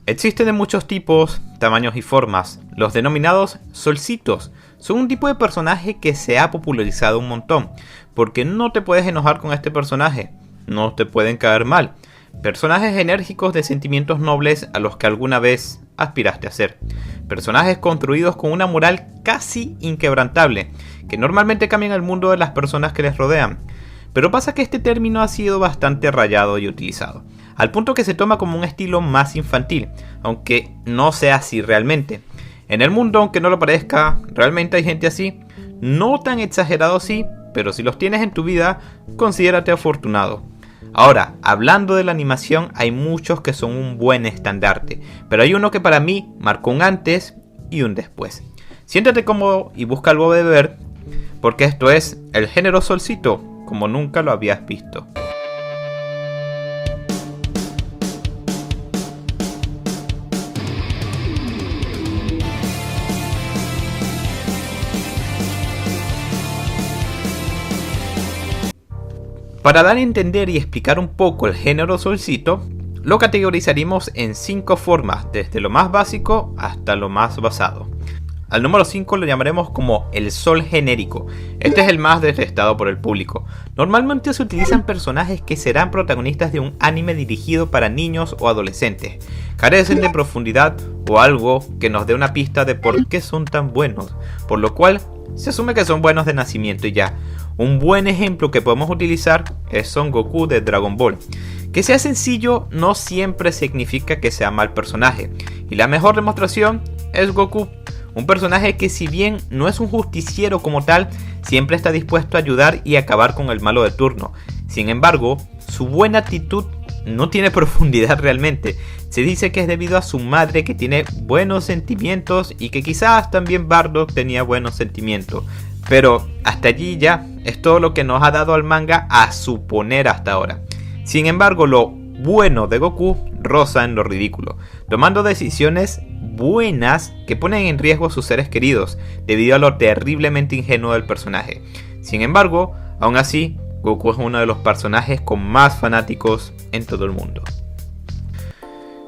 Existen de muchos tipos, tamaños y formas. Los denominados solcitos son un tipo de personaje que se ha popularizado un montón, porque no te puedes enojar con este personaje, no te pueden caer mal. Personajes enérgicos de sentimientos nobles a los que alguna vez aspiraste a ser. Personajes construidos con una moral casi inquebrantable, que normalmente cambian el mundo de las personas que les rodean. Pero pasa que este término ha sido bastante rayado y utilizado, al punto que se toma como un estilo más infantil, aunque no sea así realmente. En el mundo, aunque no lo parezca, realmente hay gente así, no tan exagerado sí, pero si los tienes en tu vida, considérate afortunado. Ahora, hablando de la animación, hay muchos que son un buen estandarte, pero hay uno que para mí marcó un antes y un después. Siéntate cómodo y busca algo de beber, porque esto es el género solcito, como nunca lo habías visto. Para dar a entender y explicar un poco el género solcito, lo categorizaríamos en 5 formas, desde lo más básico hasta lo más basado. Al número 5 lo llamaremos como el sol genérico. Este es el más detestado por el público. Normalmente se utilizan personajes que serán protagonistas de un anime dirigido para niños o adolescentes. Carecen de profundidad o algo que nos dé una pista de por qué son tan buenos, por lo cual se asume que son buenos de nacimiento y ya. Un buen ejemplo que podemos utilizar es Son Goku de Dragon Ball. Que sea sencillo no siempre significa que sea mal personaje, y la mejor demostración es Goku, un personaje que si bien no es un justiciero como tal, siempre está dispuesto a ayudar y acabar con el malo de turno. Sin embargo, su buena actitud no tiene profundidad realmente. Se dice que es debido a su madre, que tiene buenos sentimientos, y que quizás también Bardock tenía buenos sentimientos. Pero hasta allí ya es todo lo que nos ha dado al manga a suponer hasta ahora. Sin embargo, lo bueno de Goku roza en lo ridículo, tomando decisiones buenas que ponen en riesgo a sus seres queridos debido a lo terriblemente ingenuo del personaje. Sin embargo, aún así, Goku es uno de los personajes con más fanáticos en todo el mundo.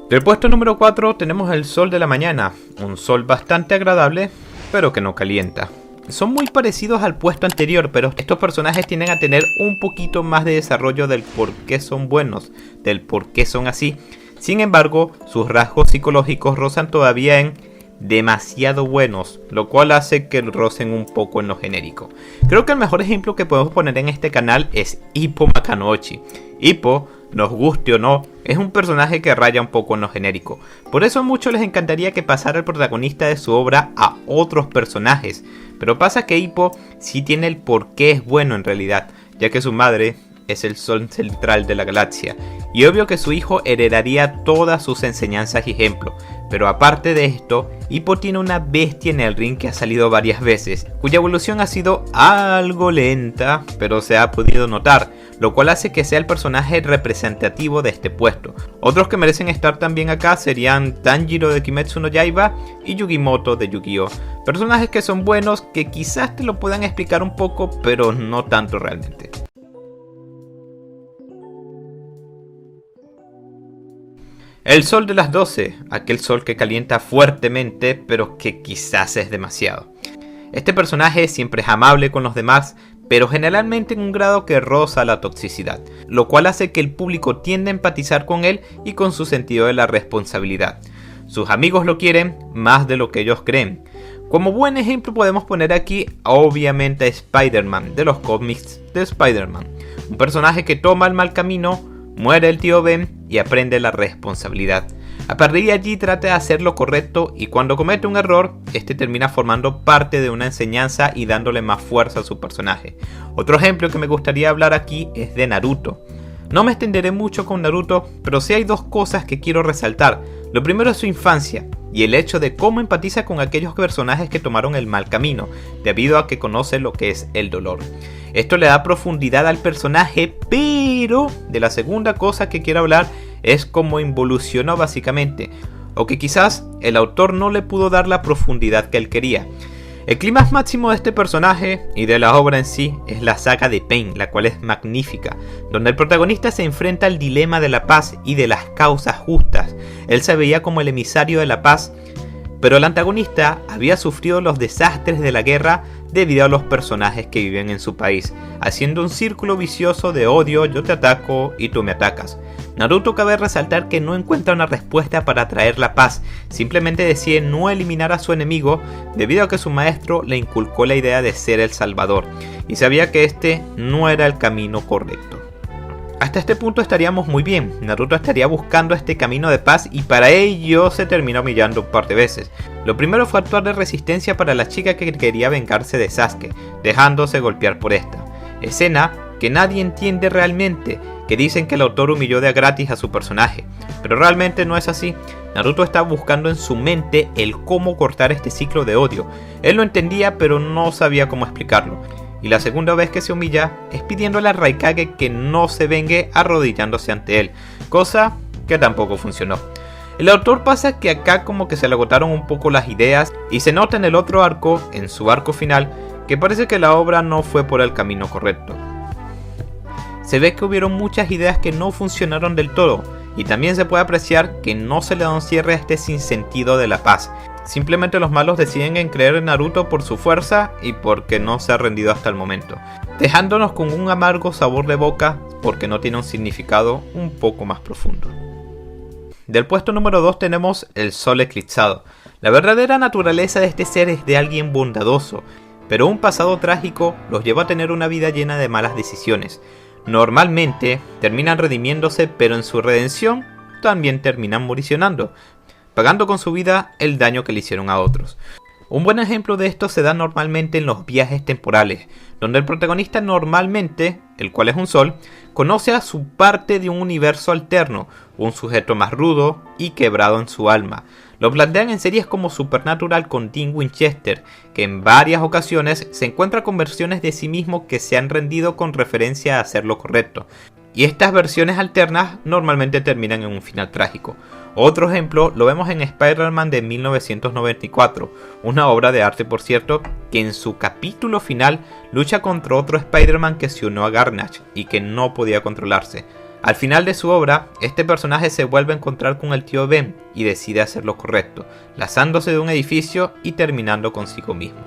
Del puesto número 4 tenemos el sol de la mañana, un sol bastante agradable, pero que no calienta. Son muy parecidos al puesto anterior, pero estos personajes tienden a tener un poquito más de desarrollo del por qué son buenos, del por qué son así. Sin embargo, sus rasgos psicológicos rozan todavía en demasiado buenos, lo cual hace que rocen un poco en lo genérico. Creo que el mejor ejemplo que podemos poner en este canal es Hippo Makanouchi. Hippo, nos guste o no, es un personaje que raya un poco en lo genérico. Por eso a muchos les encantaría que pasara el protagonista de su obra a otros personajes. Pero pasa que Hippo sí tiene el por qué es bueno en realidad, ya que su madre es el sol central de la galaxia. Y obvio que su hijo heredaría todas sus enseñanzas y ejemplos. Pero aparte de esto, Hippo tiene una bestia en el ring que ha salido varias veces, cuya evolución ha sido algo lenta, pero se ha podido notar, lo cual hace que sea el personaje representativo de este puesto. Otros que merecen estar también acá serían Tanjiro de Kimetsu no Yaiba y Yugimoto de Yu-Gi-Oh! Personajes que son buenos, que quizás te lo puedan explicar un poco, pero no tanto realmente. El sol de las 12, aquel sol que calienta fuertemente, pero que quizás es demasiado. Este personaje siempre es amable con los demás, pero generalmente en un grado que roza la toxicidad, lo cual hace que el público tienda a empatizar con él y con su sentido de la responsabilidad. Sus amigos lo quieren más de lo que ellos creen. Como buen ejemplo podemos poner aquí obviamente a Spider-Man de los cómics de Spider-Man, un personaje que toma el mal camino, muere el tío Ben y aprende la responsabilidad. A partir de allí trata de hacer lo correcto y cuando comete un error, este termina formando parte de una enseñanza y dándole más fuerza a su personaje. Otro ejemplo que me gustaría hablar aquí es de Naruto. No me extenderé mucho con Naruto, pero sí hay dos cosas que quiero resaltar. Lo primero es su infancia y el hecho de cómo empatiza con aquellos personajes que tomaron el mal camino, debido a que conoce lo que es el dolor. Esto le da profundidad al personaje, pero de la segunda cosa que quiero hablar es cómo evolucionó básicamente, o que quizás el autor no le pudo dar la profundidad que él quería. El clímax máximo de este personaje y de la obra en sí es la saga de Pain, la cual es magnífica, donde el protagonista se enfrenta al dilema de la paz y de las causas justas. Él se veía como el emisario de la paz, pero el antagonista había sufrido los desastres de la guerra debido a los personajes que viven en su país, haciendo un círculo vicioso de odio, yo te ataco y tú me atacas. Naruto cabe resaltar que no encuentra una respuesta para traer la paz, simplemente decide no eliminar a su enemigo debido a que su maestro le inculcó la idea de ser el salvador y sabía que este no era el camino correcto. Hasta este punto estaríamos muy bien, Naruto estaría buscando este camino de paz y para ello se terminó humillando un par de veces. Lo primero fue actuar de resistencia para la chica que quería vengarse de Sasuke, dejándose golpear por esta. Escena que nadie entiende realmente, que dicen que el autor humilló de a gratis a su personaje, pero realmente no es así. Naruto está buscando en su mente el cómo cortar este ciclo de odio. Él lo entendía pero no sabía cómo explicarlo. Y la segunda vez que se humilla es pidiéndole a Raikage que no se vengue arrodillándose ante él, cosa que tampoco funcionó. El autor pasa que acá como que se le agotaron un poco las ideas y se nota en el otro arco, en su arco final, que parece que la obra no fue por el camino correcto. Se ve que hubieron muchas ideas que no funcionaron del todo y también se puede apreciar que no se le da un cierre a este sinsentido de la paz. Simplemente los malos deciden en creer en Naruto por su fuerza y porque no se ha rendido hasta el momento, dejándonos con un amargo sabor de boca porque no tiene un significado un poco más profundo. Del puesto número 2 tenemos el Sol Eclipsado. La verdadera naturaleza de este ser es de alguien bondadoso, pero un pasado trágico los lleva a tener una vida llena de malas decisiones. Normalmente terminan redimiéndose, pero en su redención también terminan moricionando, pagando con su vida el daño que le hicieron a otros. Un buen ejemplo de esto se da normalmente en los viajes temporales, donde el protagonista normalmente, el cual es un sol, conoce a su parte de un universo alterno, un sujeto más rudo y quebrado en su alma. Lo plantean en series como Supernatural con Dean Winchester, que en varias ocasiones se encuentra con versiones de sí mismo que se han rendido con referencia a hacer lo correcto. Y estas versiones alternas normalmente terminan en un final trágico. Otro ejemplo lo vemos en Spider-Man de 1994, una obra de arte por cierto, que en su capítulo final lucha contra otro Spider-Man que se unió a Carnage y que no podía controlarse. Al final de su obra, este personaje se vuelve a encontrar con el tío Ben y decide hacer lo correcto, lanzándose de un edificio y terminando consigo mismo.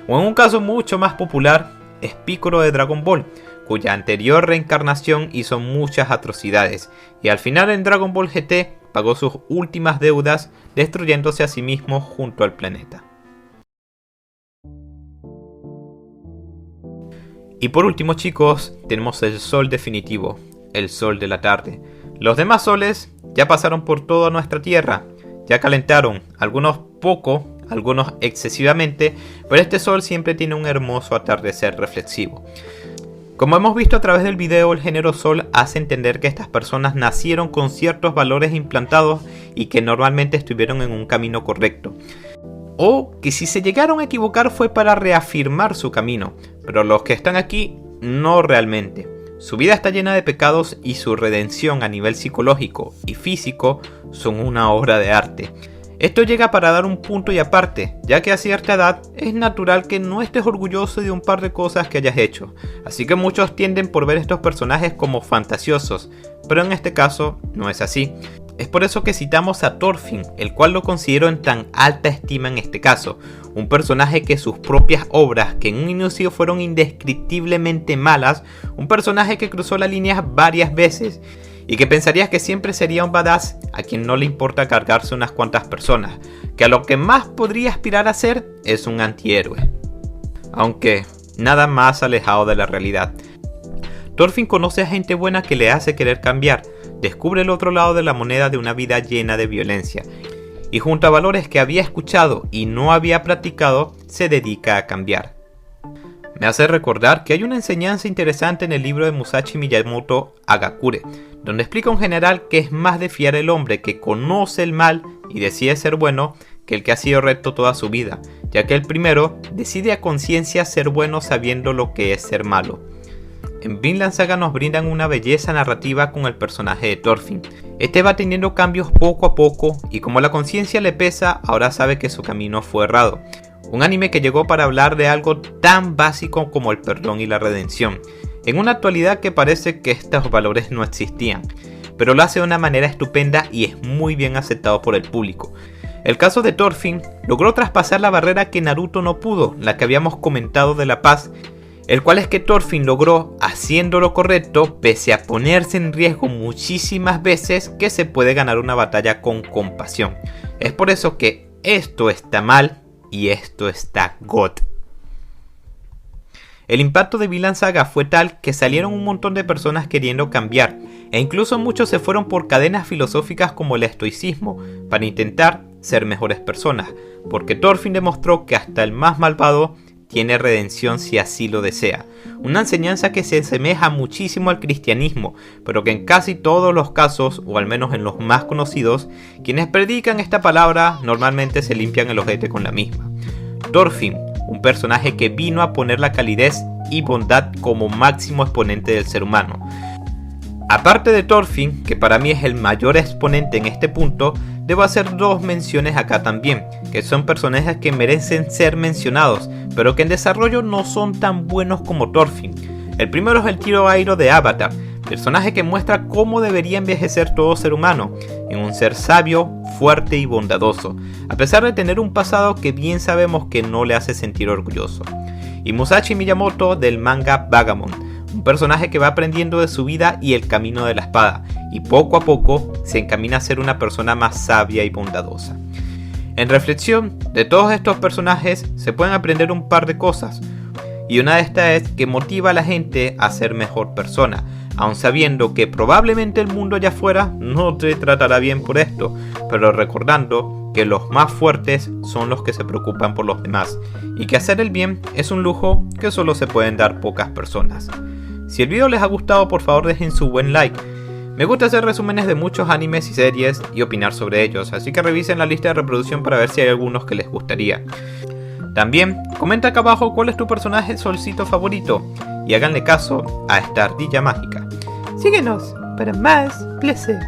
O en un caso mucho más popular, es Piccolo de Dragon Ball, cuya anterior reencarnación hizo muchas atrocidades y al final en Dragon Ball GT pagó sus últimas deudas destruyéndose a sí mismo junto al planeta. Y por último chicos, tenemos el sol definitivo, el sol de la tarde. Los demás soles ya pasaron por toda nuestra tierra, ya calentaron, algunos poco, algunos excesivamente, pero este sol siempre tiene un hermoso atardecer reflexivo. Como hemos visto a través del video, el género Sol hace entender que estas personas nacieron con ciertos valores implantados y que normalmente estuvieron en un camino correcto. O que si se llegaron a equivocar fue para reafirmar su camino, pero los que están aquí no realmente. Su vida está llena de pecados y su redención a nivel psicológico y físico son una obra de arte. Esto llega para dar un punto y aparte, ya que a cierta edad es natural que no estés orgulloso de un par de cosas que hayas hecho, así que muchos tienden por ver estos personajes como fantasiosos, pero en este caso no es así. Es por eso que citamos a Thorfinn, el cual lo considero en tan alta estima en este caso, un personaje que sus propias obras, que en un inicio fueron indescriptiblemente malas, un personaje que cruzó la línea varias veces, y que pensarías que siempre sería un badass a quien no le importa cargarse unas cuantas personas, que a lo que más podría aspirar a ser es un antihéroe. Aunque nada más alejado de la realidad. Thorfinn conoce a gente buena que le hace querer cambiar, descubre el otro lado de la moneda de una vida llena de violencia, y junto a valores que había escuchado y no había practicado, se dedica a cambiar. Me hace recordar que hay una enseñanza interesante en el libro de Musashi Miyamoto Hagakure, donde explica un general que es más de fiar el hombre que conoce el mal y decide ser bueno que el que ha sido recto toda su vida, ya que el primero decide a conciencia ser bueno sabiendo lo que es ser malo. En Vinland Saga nos brindan una belleza narrativa con el personaje de Thorfinn. Este va teniendo cambios poco a poco y como la conciencia le pesa, ahora sabe que su camino fue errado. Un anime que llegó para hablar de algo tan básico como el perdón y la redención, en una actualidad que parece que estos valores no existían, pero lo hace de una manera estupenda y es muy bien aceptado por el público. El caso de Thorfinn logró traspasar la barrera que Naruto no pudo, la que habíamos comentado de la paz, el cual es que Thorfinn logró, haciendo lo correcto, pese a ponerse en riesgo muchísimas veces, que se puede ganar una batalla con compasión. Es por eso que esto está mal y esto está God. El impacto de Vinland Saga fue tal que salieron un montón de personas queriendo cambiar, e incluso muchos se fueron por cadenas filosóficas como el estoicismo, para intentar ser mejores personas, porque Thorfinn demostró que hasta el más malvado tiene redención si así lo desea. Una enseñanza que se asemeja muchísimo al cristianismo, pero que en casi todos los casos, o al menos en los más conocidos, quienes predican esta palabra normalmente se limpian el ojete con la misma. Thorfinn, un personaje que vino a poner la calidez y bondad como máximo exponente del ser humano. Aparte de Thorfinn, que para mí es el mayor exponente en este punto, debo hacer dos menciones acá también, que son personajes que merecen ser mencionados, pero que en desarrollo no son tan buenos como Thorfinn. El primero es el Tiro Airo de Avatar, personaje que muestra cómo debería envejecer todo ser humano, en un ser sabio, fuerte y bondadoso, a pesar de tener un pasado que bien sabemos que no le hace sentir orgulloso. Y Musashi Miyamoto del manga Vagabond, un personaje que va aprendiendo de su vida y el camino de la espada, y poco a poco se encamina a ser una persona más sabia y bondadosa. En reflexión, de todos estos personajes se pueden aprender un par de cosas, y una de estas es que motiva a la gente a ser mejor persona, aun sabiendo que probablemente el mundo allá afuera no te tratará bien por esto, pero recordando que los más fuertes son los que se preocupan por los demás, y que hacer el bien es un lujo que solo se pueden dar pocas personas. Si el video les ha gustado, por favor dejen su buen like. Me gusta hacer resúmenes de muchos animes y series y opinar sobre ellos, así que revisen la lista de reproducción para ver si hay algunos que les gustaría. También, comenta acá abajo cuál es tu personaje solcito favorito y háganle caso a esta ardilla mágica. Síguenos para más placer.